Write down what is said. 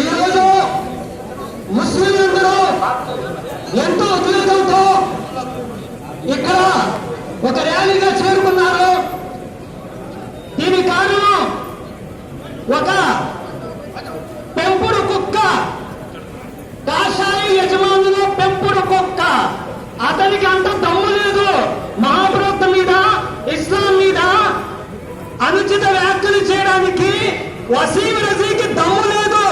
ఈరోజు ముస్లింలందరూ ఎంతో ఉద్వేగంతో ఇక్కడ ఒక ర్యాలీగా చేరుకున్నారు. దీని కారణం ఒక పెంపుడు కుక్క, కాషాయ యజమానులు పెంపుడు కుక్క. అతనికి అంత దమ్ము లేదు మహాప్రవక్త మీద, ఇస్లాం మీద అనుచిత వ్యాఖ్యలు చేయడానికి. వసీం రజీకి దమ్ము లేదు.